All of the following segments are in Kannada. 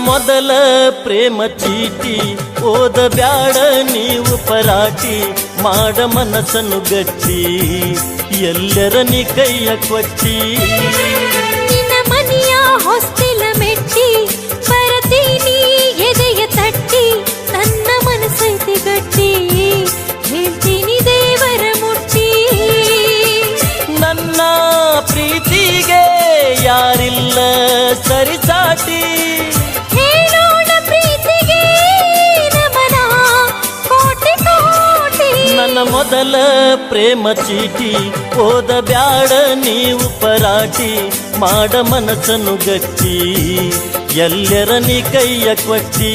ಮೊದಲ ಪ್ರೇಮ ಚೀಟಿ ಓದಬ್ಯಾಡ ನೀವು ಪರಾಟಿ, ಮಾಡ ಮನಸ್ಸನ್ನು ಗಟ್ಟಿ ಎಲ್ಲರ ನೀ ಕೈಯ ಕೊಟ್ಟಿ. ನಿನ್ನ ಮನೆಯ ಹೊಸ್ತಿಲ ಮೆಟ್ಟಿ ಬರತೀನಿ ಎದೆಯ ತಟ್ಟಿ, ನನ್ನ ಮನಸ್ಸೈತಿ ಗಟ್ಟಿ ಹೇಳ್ತೀನಿ ದೇವರ ಮುಟ್ಟಿ. ನನ್ನ ಪ್ರೀತಿಗೆ ಯಾರಿಲ್ಲ ಸರಿಸಾಟಿ, ಹೇಳೋಣ ಪ್ರೀತಿಗೆ ನಮನ ಕೋಟಿ ಕೋಟಿ. ನನ್ನ ಮೊದಲ ಪ್ರೇಮ ಚೀಟಿ ಓದಬ್ಯಾಡ ನೀವು ಪರಾಟಿ, ಮಾಡ ಮನಸ್ಸನ್ನು ಗಟ್ಟಿ ಎಲ್ಲರ ನೀ ಕೈಯ ಕೊಟ್ಟಿ.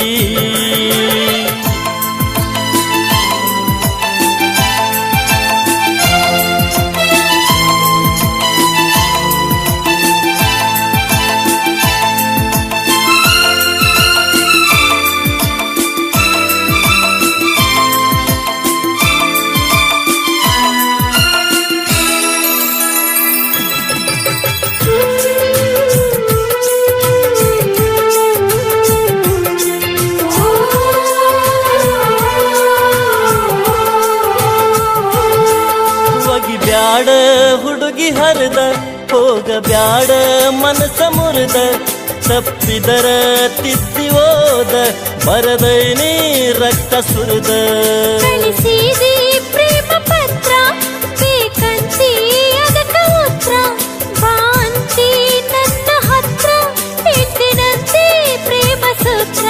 ಬ್ಯಾಡ ಹುಡುಗಿ ಹರಿದ ಹೋಗಬ್ಯಾಡ ಮನಸ ಮುರಿದ, ತಪ್ಪಿದರ ತಿದ್ದಿ ಓದ ಬರದೈನಿ ರಕ್ತ ಸುರಿದ. ಕಳಿಸಿದಿ ಪ್ರೇಮ ಪತ್ರ ಬೇಕಂತಿ ಅದಕ್ಕ ಉತ್ತರ, ಬಾಂತಿ ನನ್ನ ಹತ್ರ ಇಟ್ಟಿನಂತೆ ಪ್ರೇಮ ಸೂತ್ರ.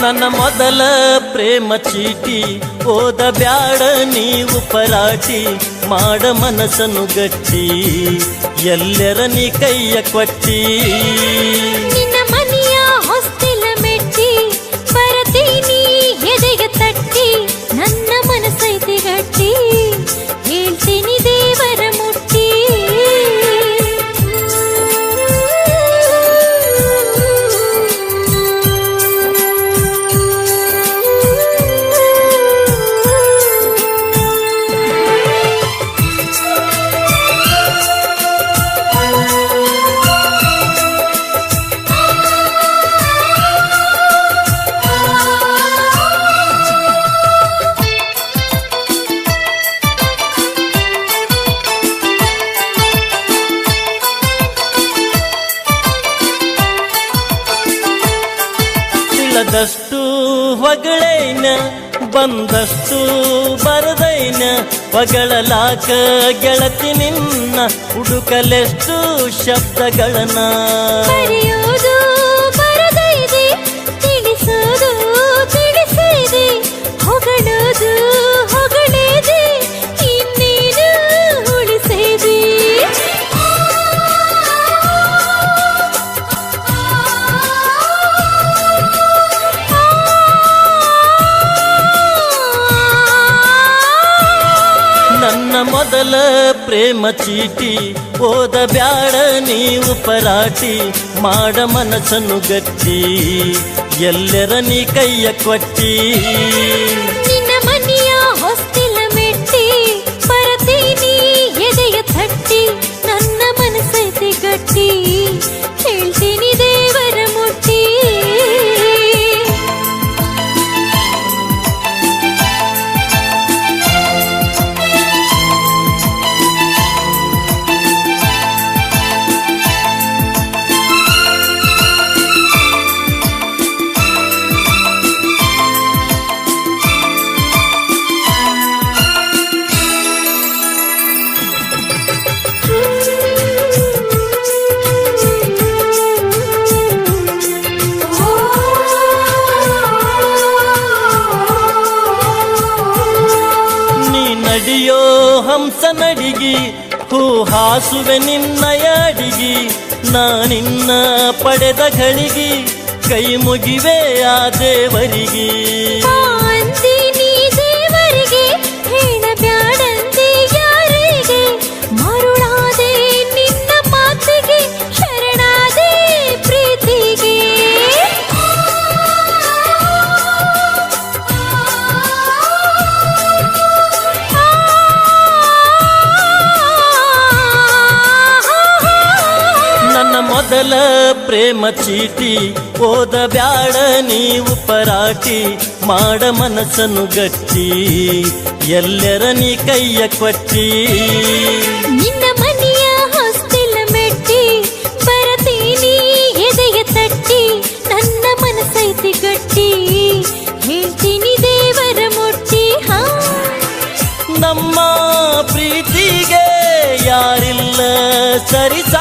ನನ್ನ ಮೊದಲ ಪ್ರೇಮ ಚೀಟಿ ಓದಬ್ಯಾಡ ನೀವು ಪರಾಟಿ, ಮಾಡ ಮನಸ್ಸನ್ನು ಗಟ್ಟಿ ಎಲ್ಲರ ನೀ ಕೈಯ ಕೊಟ್ಟಿ. ನಿನ್ನ ಮನೆಯ ಹೊಸ್ತಿಲ ಮೆಟ್ಟಿ ಬರತೀನಿ ಎದೆಯ ತಟ್ಟಿ, ನನ್ನ ಮನಸ್ಸೈತಿ ಗಟ್ಟಿ ಹೇಳ್ತೀನಿ ದೇವರ ಮುಟ್ಟಿ. ಇಲ್ಲದಷ್ಟು ಹೊಗಳೈನ ಬಂದಷ್ಟು ಬರದೈನ, ಹೊಗಳಲಾಕ ಗೆಳತಿ ನಿನ್ನ ಹುಡುಕಲೆಷ್ಟು ಶಬ್ದಗಳನ್ನ. ಬರೆಯೋದು ಬರದೈದೆ ತಿಳಿಸೋದು ತಿಳಿಸಿದೆ, ಹೊಗಳೋದು ಹೊಗಳಿದೆ ಇನ್ನೇನು ಉಳಿಸಿದೆ. ನನ್ನ ಮೊದಲ ಪ್ರೇಮ ಚೀಟಿ ಓದಬ್ಯಾಡ ನೀವು ಪರಾಟಿ, ಮಾಡ ಮನಸ್ಸನ್ನು ಗಟ್ಟಿ ಎಲ್ಲರ ನೀ ಕೈಯ ಕೊಟ್ಟಿ. ನಿನ್ನ ಮನೆಯ ಹೊಸ್ತಿಲ ಮೆಟ್ಟಿ ಬರತೀನಿ ಎದೆಯ ತಟ್ಟಿ, ನನ್ನ ಮನಸ್ಸೈತಿ ಗಟ್ಟಿ ಹೇಳ್ತೀನಿ ದೇವರ ಮುಟ್ಟಿ. ನಡಿಯೋ ಹಂಸ ನಡಿಗಿ ಹೂ ಹಾಸುವೆ ನಿನ್ನಯ ಅಡಿಗಿ, ನಾನಿನ್ನ ಪಡೆದ ಘಳಿಗಿ ಕೈ ಮುಗಿವೆ ಆ ದೇವರಿಗೆ. ಅಂತೀನಿ ದೇವರಿಗೆ ಹೇಳಬ್ಯಾಡಂತೆ ಯಾರಿಗೆ, ಮರುಳಾದೆ ನಿನ್ನ ಮಾತಿಗೆ ಶರಣಾದೆ ಪ್ರೀತಿಗೆ. ನನ್ನ ಮೊದಲ ಪ್ರೇಮ ಚೀಟಿ ಓದಬ್ಯಾಡ ನೀವು ಪರಾಟಿ ಮಾಡ ಮನಸ್ಸನ್ನು ಗಟ್ಟಿ ಎಲ್ಲರ ನೀ ಕೈಯ ಕೊಟ್ಟಿ ನಿನ್ನ ಮನೆಯ ಹೊಸ್ತಿಲ ಮೆಟ್ಟಿ ಬರತೀನಿ ಎದೆಯ ತಟ್ಟಿ ನನ್ನ ಮನಸ್ಸೈತಿ ಗಟ್ಟಿ ಹೇಳ್ತೀನಿ ದೇವರ ಮುಟ್ಟಿ ಹಾ ನಮ್ಮ ಪ್ರೀತಿಗೆ ಯಾರಿಲ್ಲ ಸರಿಸ